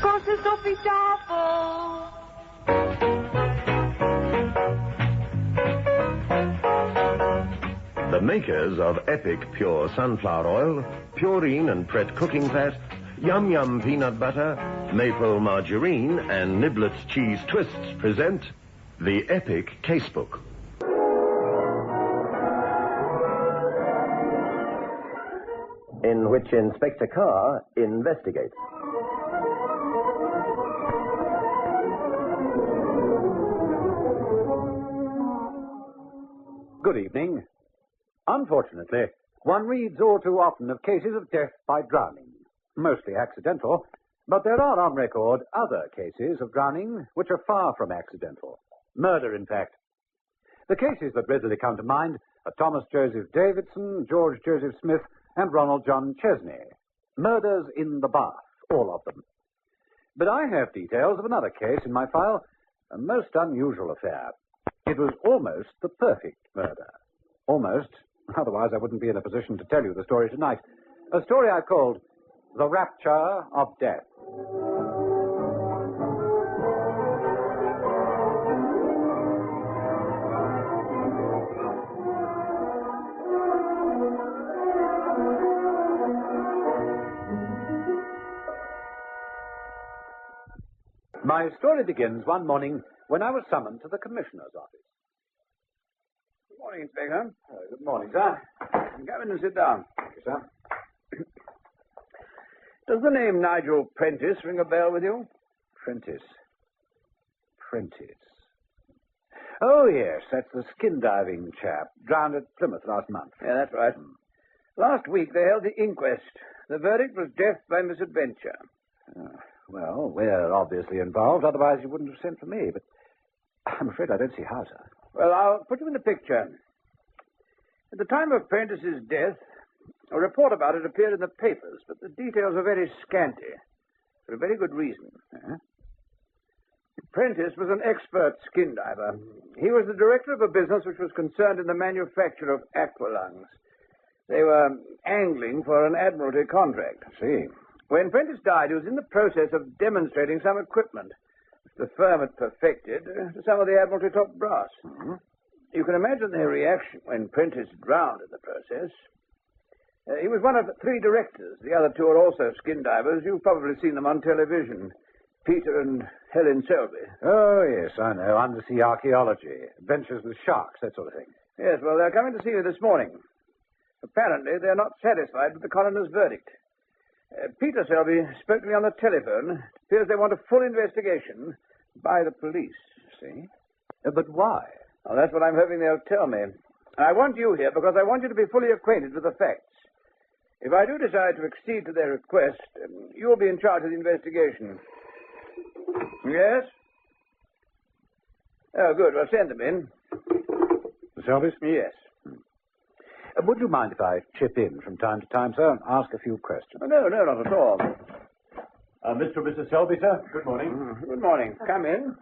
große Sophie-Tafel. The makers of Epic Pure Sunflower Oil, Purine and Pret Cooking Fat, Yum Yum Peanut Butter, Maple Margarine, and Niblets Cheese Twists present the Epic Casebook. In which Inspector Carr investigates. Good evening. Unfortunately, one reads all too often of cases of death by drowning, mostly accidental, but there are on record other cases of drowning which are far from accidental. Murder, in fact. The cases that readily come to mind are Thomas Joseph Davidson, George Joseph Smith, and Ronald John Chesney. Murders in the bath, all of them. But I have details of another case in my file, a most unusual affair. It was almost the perfect murder. Almost. Otherwise, I wouldn't be in a position to tell you the story tonight. A story I called The Rapture of Death. My story begins one morning when I was summoned to the Commissioner's office. Good morning, Inspector. Good morning, sir. Come in and sit down. Thank you, sir. Does the name Nigel Prentice ring a bell with you? Prentice. Oh, yes, that's the skin diving chap. Drowned at Plymouth last month. Yeah, that's right. Last week they held the inquest. The verdict was death by misadventure. Well, we're obviously involved, otherwise you wouldn't have sent for me, but I'm afraid I don't see how, sir. Well, I'll put you in the picture. At the time of Prentice's death, a report about it appeared in the papers, but the details are very scanty, for a very good reason. Prentice was an expert skin diver. He was the director of a business which was concerned in the manufacture of aqualungs. They were angling for an admiralty contract. I see. When Prentice died, he was in the process of demonstrating some equipment which the firm had perfected to some of the admiralty top brass. Mm-hmm. You can imagine their reaction when Prentice drowned in the process. He was one of 3 directors. The other 2 are also skin divers. You've probably seen them on television. Peter and Helen Selby. Oh, yes, I know. Undersea archaeology, adventures with sharks, that sort of thing. Yes, well, they're coming to see you this morning. Apparently, they're not satisfied with the coroner's verdict. Peter Selby spoke to me on the telephone. It appears they want a full investigation by the police. See? But why? Well, that's what I'm hoping they'll tell me. I want you here because I want you to be fully acquainted with the facts. If I do decide to accede to their request, you'll be in charge of the investigation. Yes? Oh, good. Well, send them in. The Selbys? Yes. Would you mind if I chip in from time to time, sir, and ask a few questions? Oh, no, not at all. Mr. and Mrs. Selby, sir, good morning. Good morning. Come in.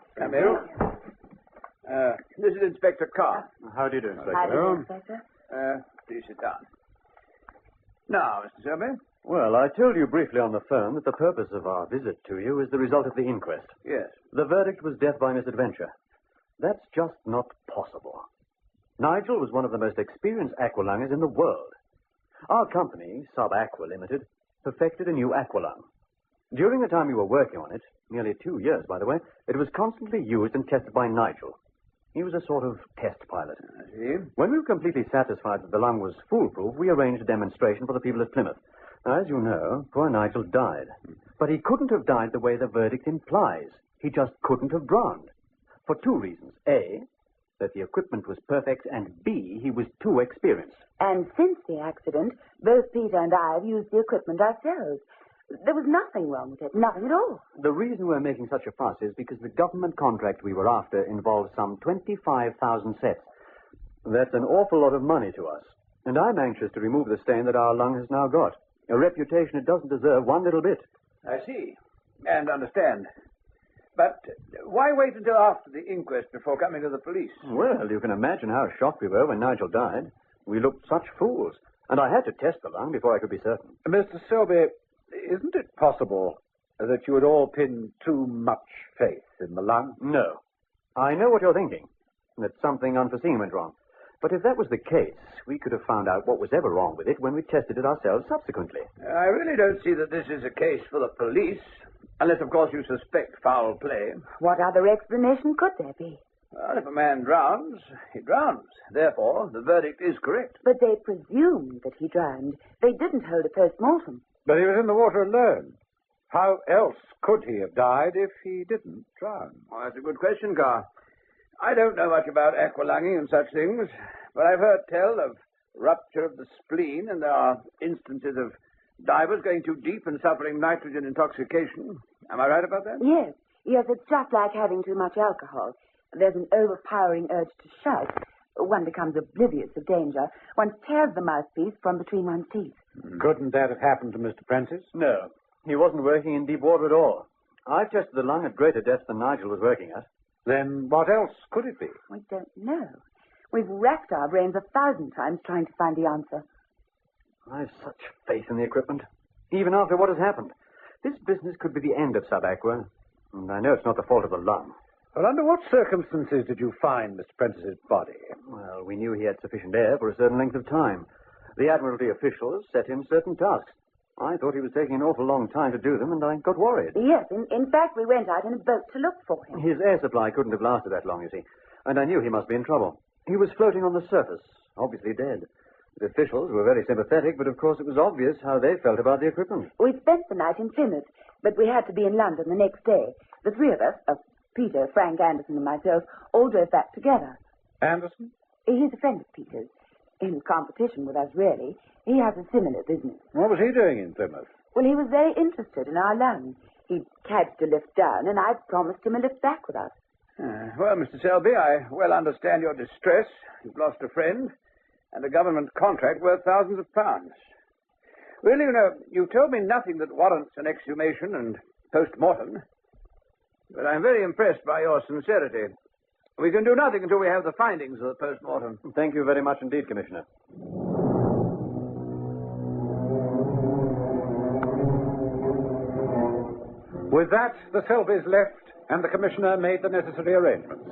This is Inspector Carr. How do you do, Inspector? How do you do, Inspector? Please sit down. Now, Mr. Selby. Well, I told you briefly on the phone that the purpose of our visit to you is the result of the inquest. Yes. The verdict was death by misadventure. That's just not possible. Nigel was one of the most experienced aqualungers in the world. Our company, Sub Aqua Limited, perfected a new aqualung. During the time we were working on it, nearly 2 years, by the way, it was constantly used and tested by Nigel. He was a sort of test pilot. I see. When we were completely satisfied that the lung was foolproof, we arranged a demonstration for the people at Plymouth. Now, as you know, poor Nigel died. But he couldn't have died the way the verdict implies. He just couldn't have drowned. For 2 reasons. A, that the equipment was perfect, and B, he was too experienced. And since the accident, both Peter and I have used the equipment ourselves. There was nothing wrong with it, nothing at all. The reason we're making such a fuss is because the government contract we were after involved some 25,000 sets. That's an awful lot of money to us. And I'm anxious to remove the stain that our lung has now got. A reputation it doesn't deserve one little bit. I see. And understand. But why wait until after the inquest before coming to the police? Well, you can imagine how shocked we were when Nigel died. We looked such fools. And I had to test the lung before I could be certain. Mr. Selby, isn't it possible that you had all pinned too much faith in the lung? No. I know what you're thinking, that something unforeseen went wrong. But if that was the case, we could have found out what was ever wrong with it when we tested it ourselves subsequently. I really don't see that this is a case for the police, unless, of course, you suspect foul play. What other explanation could there be? Well, if a man drowns, he drowns. Therefore, the verdict is correct. But they presumed that he drowned. They didn't hold a post-mortem. But he was in the water alone. How else could he have died if he didn't drown? Well, that's a good question, Carr. I don't know much about aqualunging and such things, but I've heard tell of rupture of the spleen, and there are instances of divers going too deep and suffering nitrogen intoxication. Am I right about that? Yes. Yes, it's just like having too much alcohol. There's an overpowering urge to shout. One becomes oblivious of danger. One tears the mouthpiece from between one's teeth. Couldn't that have happened to Mr. Prentice? No. He wasn't working in deep water at all. I've tested the lung at greater depth than Nigel was working at. Then what else could it be? We don't know. We've racked our brains 1,000 times trying to find the answer. I've such faith in the equipment, even after what has happened. This business could be the end of Sub-Aqua, and I know it's not the fault of the lung. Well, under what circumstances did you find Mr. Prentice's body? Well, we knew he had sufficient air for a certain length of time. The Admiralty officials set him certain tasks. I thought he was taking an awful long time to do them, and I got worried. Yes, in fact, we went out in a boat to look for him. His air supply couldn't have lasted that long, you see, and I knew he must be in trouble. He was floating on the surface, obviously dead. The officials were very sympathetic, but of course it was obvious how they felt about the equipment. We spent the night in Plymouth, but we had to be in London the next day. The three of us, Peter, Frank Anderson, and myself, all drove back together. Anderson? He's a friend of Peter's. In competition with us, really. He has a similar business. What was he doing in Plymouth? Well, he was very interested in our lung. He'd cadged a lift down, and I'd promised him a lift back with us. Well, Mr. Selby, I well understand your distress. You've lost a friend and a government contract worth thousands of pounds. Well, you know, you've told me nothing that warrants an exhumation and post-mortem, but I'm very impressed by your sincerity. We can do nothing until we have the findings of the post-mortem. Thank you very much indeed, Commissioner. With that, the Selbys left, and the Commissioner made the necessary arrangements.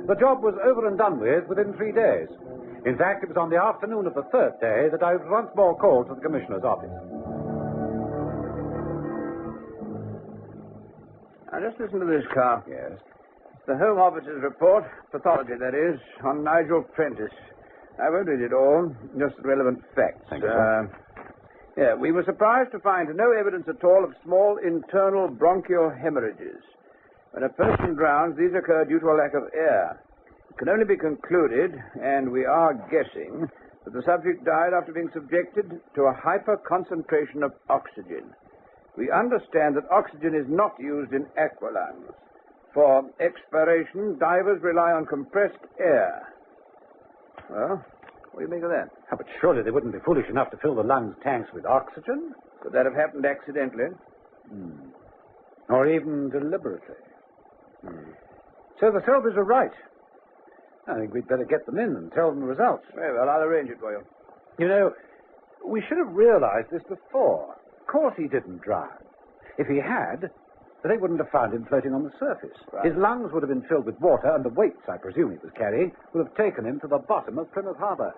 The job was over and done with within 3 days. In fact, it was on the afternoon of the third day that I was once more called to the Commissioner's office. Now, just listen to this, Carr. Yes? The Home Office's report, pathology that is, on Nigel Prentice. I won't read it all, just the relevant facts. Thank you, sir. Yeah, we were surprised to find no evidence at all of small internal bronchial hemorrhages. When a person drowns, these occur due to a lack of air. It can only be concluded, and we are guessing, that the subject died after being subjected to a hyperconcentration of oxygen. We understand that oxygen is not used in aqualungs. For expiration, divers rely on compressed air. Well, what do you make of that? Oh, but surely they wouldn't be foolish enough to fill the lungs tanks with oxygen? Could that have happened accidentally? Or even deliberately? So the Selbys are right. I think we'd better get them in and tell them the results. Very well, I'll arrange it for you. You know, we should have realized this before. Of course he didn't drown. If he had, they wouldn't have found him floating on the surface. Right. His lungs would have been filled with water, and the weights, I presume he was carrying, would have taken him to the bottom of Plymouth Harbor.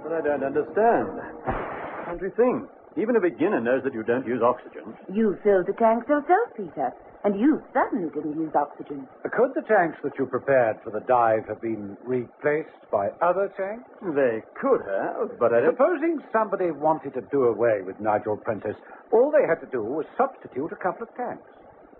But I don't understand. Country thing. Even a beginner knows that you don't use oxygen. You filled the tanks yourself, Peter. And you certainly didn't use oxygen. Could the tanks that you prepared for the dive have been replaced by other tanks? They could have, but I don't... Supposing somebody wanted to do away with Nigel Prentice, all they had to do was substitute a couple of tanks.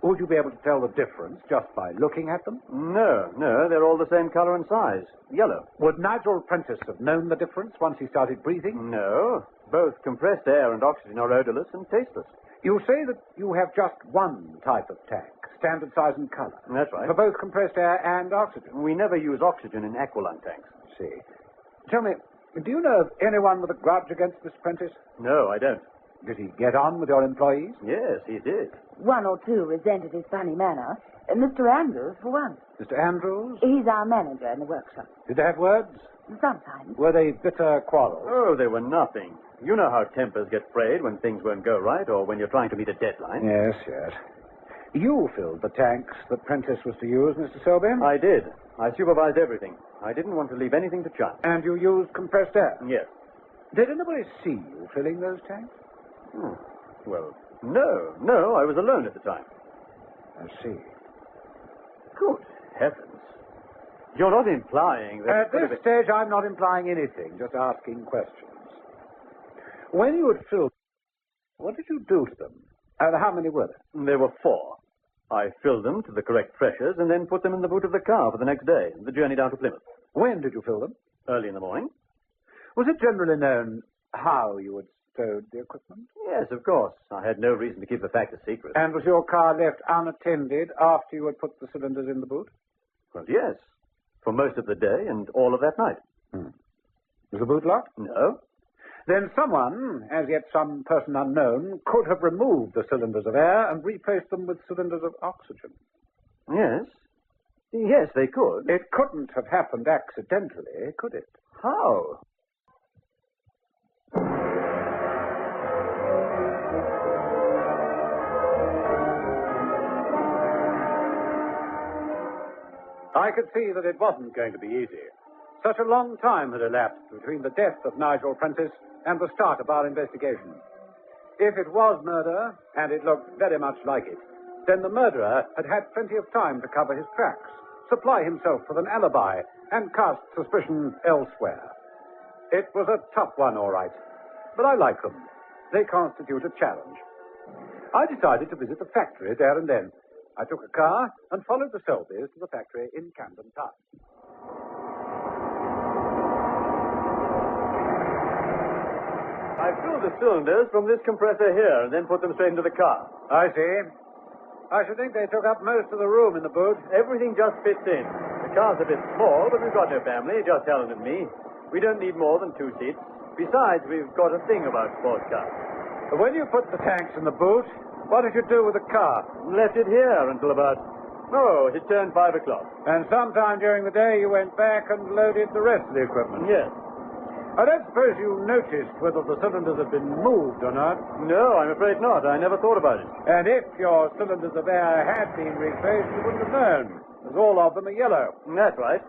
Would you be able to tell the difference just by looking at them? No, they're all the same color and size. Yellow. Would Nigel Prentice have known the difference once he started breathing? No. Both compressed air and oxygen are odorless and tasteless. You say that you have just one type of tank, standard size and color. That's right. For both compressed air and oxygen. We never use oxygen in aqualung tanks. See. Tell me, do you know of anyone with a grudge against Miss Prentice? No, I don't. Did he get on with your employees? Yes, he did. One or two resented his funny manner, Mr. Andrews, for one. Mr. Andrews? He's our manager in the workshop. Did they have words? Sometimes. Were they bitter quarrels? Oh, they were nothing. You know how tempers get frayed when things won't go right or when you're trying to meet a deadline. Yes, yes. You filled the tanks that Prentice was to use, Mr. Selby? I did. I supervised everything. I didn't want to leave anything to chance. And you used compressed air? Yes. Did anybody see you filling those tanks? Well, no, I was alone at the time. I see. Good heavens. You're not implying that... At this stage, I'm not implying anything, just asking questions. When you had filled, what did you do to them? And how many were there? There were 4. I filled them to the correct pressures and then put them in the boot of the car for the next day, the journey down to Plymouth. When did you fill them? Early in the morning. Was it generally known how you had stowed the equipment? Yes, of course. I had no reason to keep the fact a secret. And was your car left unattended after you had put the cylinders in the boot? Well, yes. For most of the day and all of that night. Was the boot locked? No. Then someone, as yet some person unknown, could have removed the cylinders of air and replaced them with cylinders of oxygen. Yes. Yes, they could. It couldn't have happened accidentally, could it? How? I could see that it wasn't going to be easy. Such a long time had elapsed between the death of Nigel Prentice and the start of our investigation. If it was murder, and it looked very much like it, then the murderer had had plenty of time to cover his tracks, supply himself with an alibi, and cast suspicion elsewhere. It was a tough one, all right, but I like them. They constitute a challenge. I decided to visit the factory there and then. I took a car and followed the Selbys to the factory in Camden Town. I filled the cylinders from this compressor here and then put them straight into the car. I see. I should think they took up most of the room in the boot. Everything just fits in. The car's a bit small, but we've got no family, just Helen and me. We don't need more than 2 seats. Besides, we've got a thing about sports cars. When you put the tanks in the boot, what did you do with the car? Left it here until about... it turned 5 o'clock. And sometime during the day you went back and loaded the rest of the equipment? Yes. I don't suppose you noticed whether the cylinders had been moved or not. No, I'm afraid not. I never thought about it. And if your cylinders of air had been replaced, you wouldn't have known, as all of them are yellow. That's right.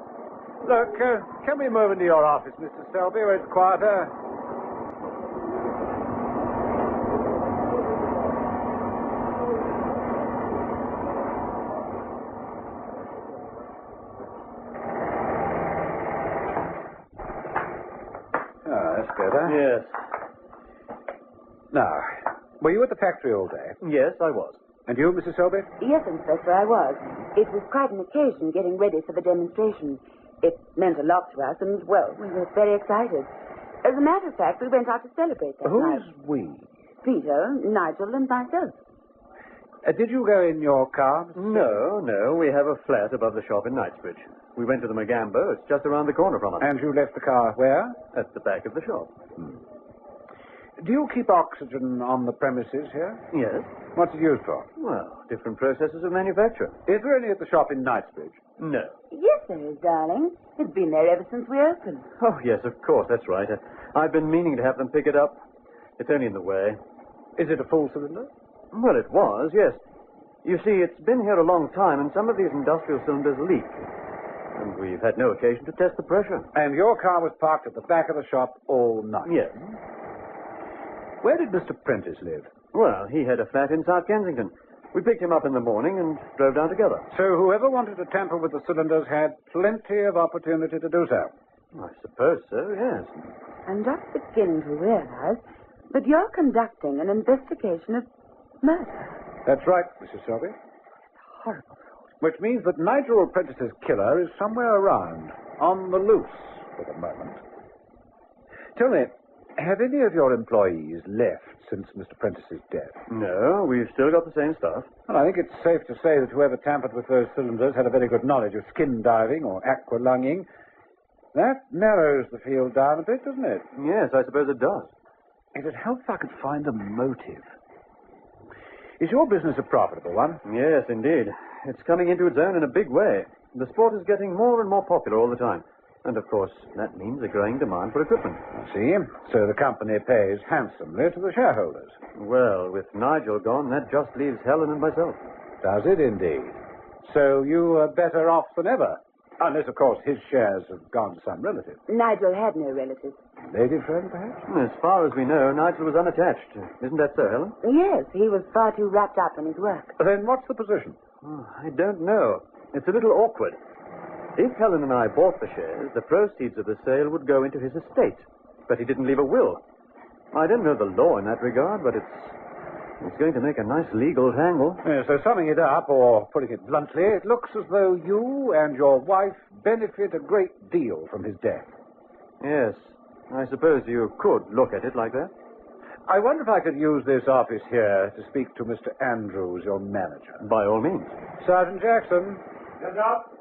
Look, can we move into your office, Mr. Selby, where it's quieter? That's better. Yes. Now, were you at the factory all day? Yes, I was. And you, Mrs. Selby? Yes, Inspector, I was. It was quite an occasion getting ready for the demonstration. It meant a lot to us, and, well, we were very excited. As a matter of fact, we went out to celebrate that night. Who's we? Peter, Nigel, and myself. Did you go in your car? No. We have a flat above the shop in Knightsbridge. We went to the Magambo. It's just around the corner from us. And you left the car where? At the back of the shop. Do you keep oxygen on the premises here? Yes. What's it used for? Well, different processes of manufacture. Is there any at the shop in Knightsbridge? No. Yes, there is, darling. It's been there ever since we opened. Oh, yes, of course. That's right. I've been meaning to have them pick it up. It's only in the way. Is it a full cylinder? Well, it was, yes. You see, it's been here a long time, and some of these industrial cylinders leak. And we've had no occasion to test the pressure. And your car was parked at the back of the shop all night? Yes. Where did Mr. Prentice live? Well, he had a flat in South Kensington. We picked him up in the morning and drove down together. So whoever wanted to tamper with the cylinders had plenty of opportunity to do so? I suppose so, yes. I'm just beginning to realize that you're conducting an investigation of murder. That's right, Mrs. Selby. Horrible. Which means that Nigel Prentice's killer is somewhere around, on the loose for the moment. Tell me, have any of your employees left since Mr. Prentice's death? No, we've still got the same stuff. Well, I think it's safe to say that whoever tampered with those cylinders had a very good knowledge of skin diving or aqua lunging. That narrows the field down a bit, doesn't it? Yes, I suppose it does. It'd help if I could find a motive. Is your business a profitable one? Yes, indeed. It's coming into its own in a big way. The sport is getting more and more popular all the time. And, of course, that means a growing demand for equipment. I see. So the company pays handsomely to the shareholders. Well, with Nigel gone, that just leaves Helen and myself. Does it indeed? So you are better off than ever. Unless, of course, his shares have gone to some relative. Nigel had no relatives. Lady friend, perhaps? As far as we know, Nigel was unattached. Isn't that so, Helen? Yes, he was far too wrapped up in his work. Then what's the position? Oh, I don't know. It's a little awkward. If Helen and I bought the shares, the proceeds of the sale would go into his estate. But he didn't leave a will. I don't know the law in that regard, but it's going to make a nice legal tangle. So summing it up, or putting it bluntly, it looks as though you and your wife benefit a great deal from his death. Yes, I suppose you could look at it like that. I wonder if I could use this office here to speak to Mr. Andrews, your manager. By all means. Sergeant Jackson. Yes, up.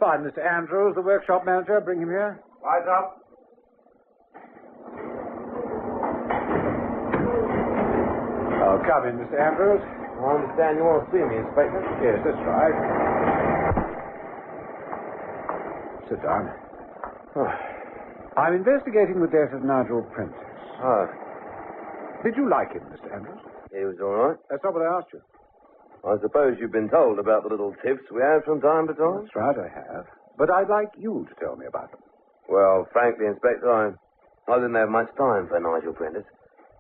Find Mr. Andrews, the workshop manager. Bring him here. Right up. Oh, come in, Mr. Andrews. I understand you want to see me, Inspector. Yes, that's right. Sit down. I'm investigating the death of Nigel Prentice. Oh, Did you like him, Mr. Andrews? he was all right. That's not what I asked you. I suppose you've been told about the little tips we have from time to time? That's right, I have. But I'd like you to tell me about them. Well, frankly, Inspector, I didn't have much time for Nigel Prentice.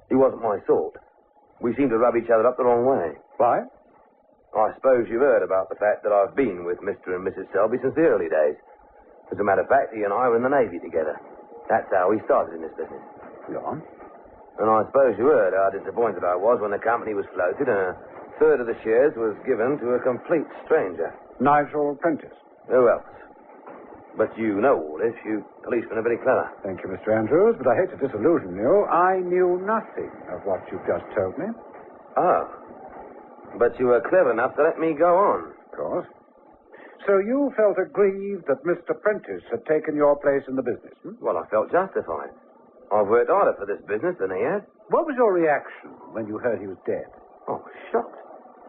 He wasn't my sort. We seemed to rub each other up the wrong way. Why? I suppose you've heard about the fact that I've been with Mr. and Mrs. Selby since the early days. As a matter of fact, he and I were in the Navy together. That's how we started in this business. Go on. And I suppose you heard how disappointed I was when the company was floated and a third of the shares was given to a complete stranger. Nigel Prentice. Who else? But you know all this. You policemen are very clever. Thank you, Mr. Andrews, but I hate to disillusion you. I knew nothing of what you've just told me. Oh. But you were clever enough to let me go on. Of course. So you felt aggrieved that Mr. Prentice had taken your place in the business, hmm? Well, I felt justified. I've worked harder for this business than he had. What was your reaction when you heard he was dead? Oh, shocked.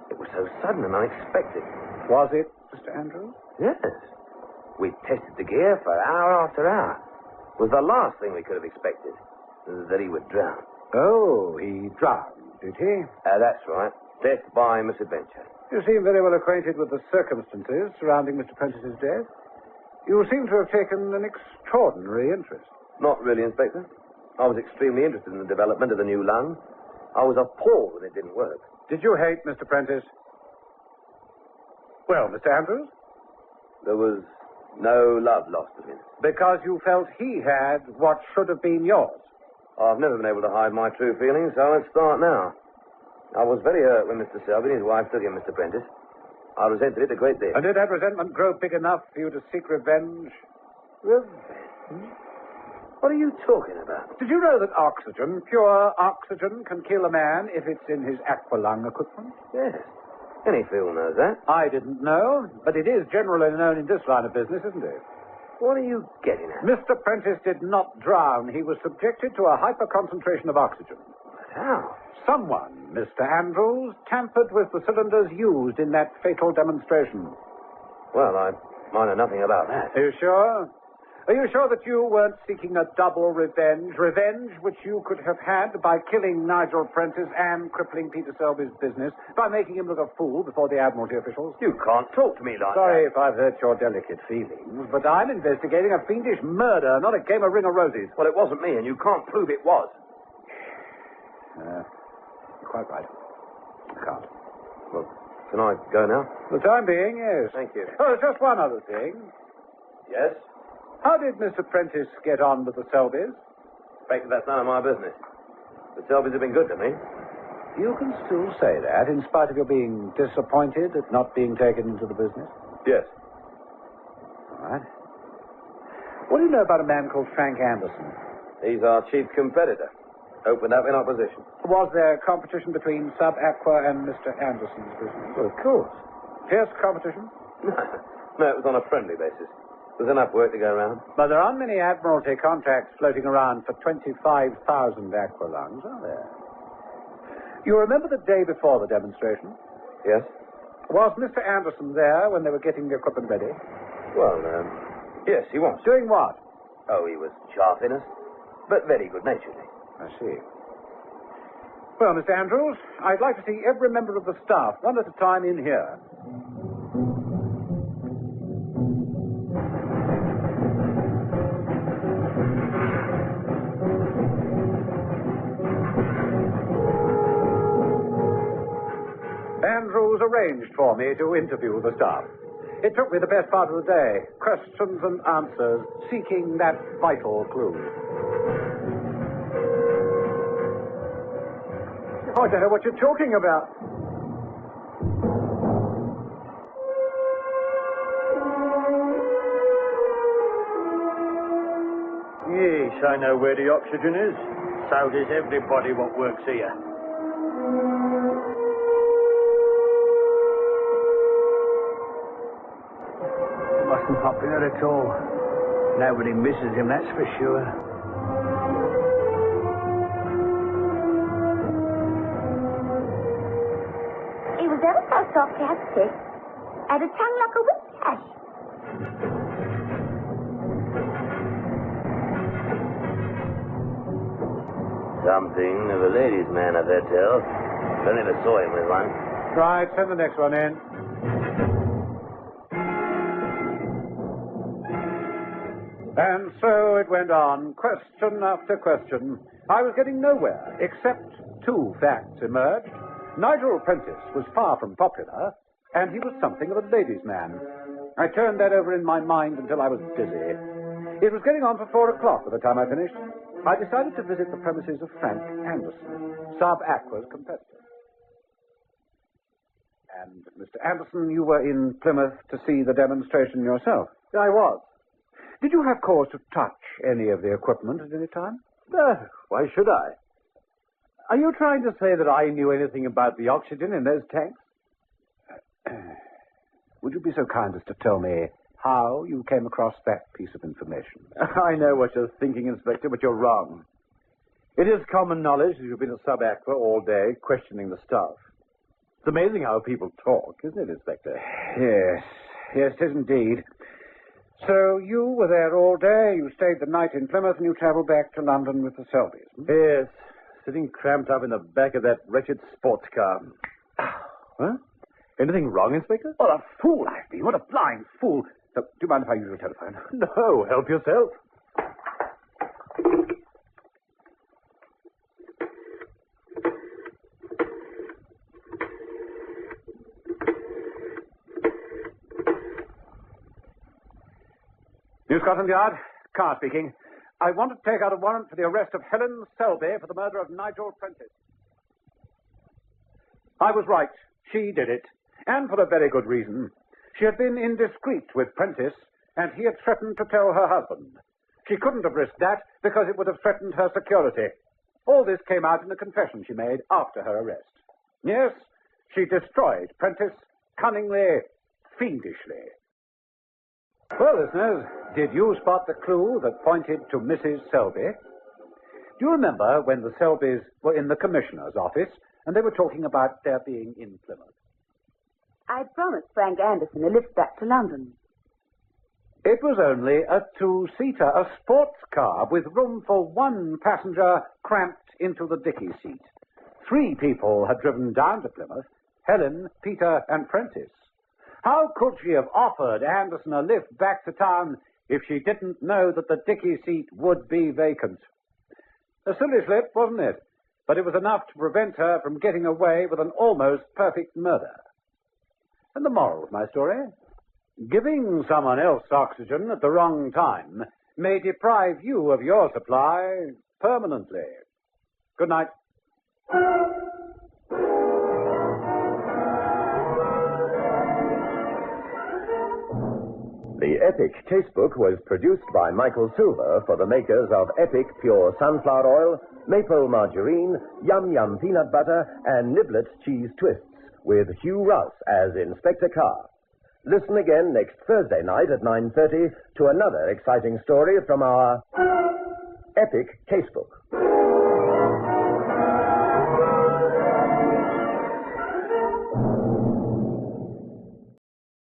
It was so sudden and unexpected. Was it, Mr. Andrews? Yes. We tested the gear for hour after hour. It was the last thing we could have expected, that he would drown. Oh, he drowned, did he? That's right. Death by misadventure. You seem very well acquainted with the circumstances surrounding Mr. Prentice's death. You seem to have taken an extraordinary interest. Not really, Inspector. I was extremely interested in the development of the new lung. I was appalled when it didn't work. Did you hate Mr. Prentice? Well, Mr. Andrews? There was no love lost between us. Because you felt he had what should have been yours. I've never been able to hide my true feelings, so let's start now. I was very hurt when Mr. Selby and his wife took in Mr. Prentice. I resented it a great deal. And did that resentment grow big enough for you to seek revenge? Revenge? What are you talking about? Did you know that oxygen, pure oxygen, can kill a man if it's in his aqualung equipment? Yes. Any fool knows that. I didn't know, but it is generally known in this line of business, isn't it? What are you getting at? Mr. Prentice did not drown. He was subjected to a hyperconcentration of oxygen. But how? Someone, Mr. Andrews, tampered with the cylinders used in that fatal demonstration. Well, I know nothing about that. Are you sure? Are you sure that you weren't seeking a double revenge? Revenge which you could have had by killing Nigel Prentice and crippling Peter Selby's business, by making him look a fool before the Admiralty officials? You can't talk to me like Sorry that. if I've hurt your delicate feelings, but I'm investigating a fiendish murder, not a game of ring of roses. Well, it wasn't me, and you can't prove it was. You're quite right. I can't. Well, can I go now? For the time being, yes. Thank you. Oh, just one other thing. Yes? How did Mr. Prentice get on with the Selbys? Frankly, that's none of my business. The Selbys have been good to me. You can still say that, in spite of your being disappointed at not being taken into the business? Yes. All right. What do you know about a man called Frank Anderson? He's our chief competitor. Opened up in opposition. Was there competition between Sub Aqua and Mr. Anderson's business? Well, of course. Fierce competition? No, it was on a friendly basis. There's enough work to go around. But there aren't many Admiralty contracts floating around for 25,000 aqualungs, are there? You remember the day before the demonstration? Yes? Was Mr. Anderson there when they were getting the equipment ready? Well, yes, he was. Doing what? Oh, he was chaffing us, but very good-naturedly. I see. Well, Mr. Andrews, I'd like to see every member of the staff, one at a time, in here. Andrews arranged for me to interview the staff. It took me the best part of the day. Questions and answers, seeking that vital clue. I don't know what you're talking about. Yes, I know where the oxygen is. So does everybody what works here. Mustn't pop in there at all. Nobody misses him, that's for sure. He was ever so sarcastic. Had a tongue like a whiplash. Something of a ladies' man, I bet tell. I never saw him with one. Right, send the next one in. And so it went on, question after question. I was getting nowhere, except two facts emerged. Nigel Prentice was far from popular, and he was something of a ladies' man. I turned that over in my mind until I was dizzy. It was getting on for 4 o'clock by the time I finished. I decided to visit the premises of Frank Anderson, Sub-Aqua's competitor. And, Mr. Anderson, you were in Plymouth to see the demonstration yourself. I was. Did you have cause to touch any of the equipment at any time? No, why should I? Are you trying to say that I knew anything about the oxygen in those tanks? Would you be so kind as to tell me how you came across that piece of information? I know what you're thinking, Inspector, but you're wrong. It is common knowledge that you've been at Sub-Aqua all day questioning the staff. It's amazing how people talk, isn't it, Inspector? Yes, it is indeed. So you were there all day, you stayed the night in Plymouth, and you travelled back to London with the Selbys. Yes, sitting cramped up in the back of that wretched sports car. Huh? Anything wrong, Inspector? What a fool I've been. What a blind fool. So, do you mind if I use your telephone? No, help yourself. New Scotland Yard, Carr speaking. I want to take out a warrant for the arrest of Helen Selby for the murder of Nigel Prentice. I was right. She did it. And for a very good reason. She had been indiscreet with Prentice, and he had threatened to tell her husband. She couldn't have risked that because it would have threatened her security. All this came out in the confession she made after her arrest. Yes, she destroyed Prentice cunningly, fiendishly. Well, listeners, did you spot the clue that pointed to Mrs. Selby? Do you remember when the Selbys were in the Commissioner's office and they were talking about their being in Plymouth? I promised Frank Anderson a lift back to London. It was only a two-seater, a sports car with room for one passenger cramped into the dicky seat. 3 people had driven down to Plymouth, Helen, Peter, and Prentice. How could she have offered Anderson a lift back to town if she didn't know that the dicky seat would be vacant? A silly slip, wasn't it? But it was enough to prevent her from getting away with an almost perfect murder. And the moral of my story? Giving someone else oxygen at the wrong time may deprive you of your supply permanently. Good night. The Epic Casebook was produced by Michael Silver for the makers of Epic Pure Sunflower Oil, Maple Margarine, Yum Yum Peanut Butter, and Niblets Cheese Twists, with Hugh Rouse as Inspector Carr. Listen again next Thursday night at 9:30 to another exciting story from our Epic Casebook.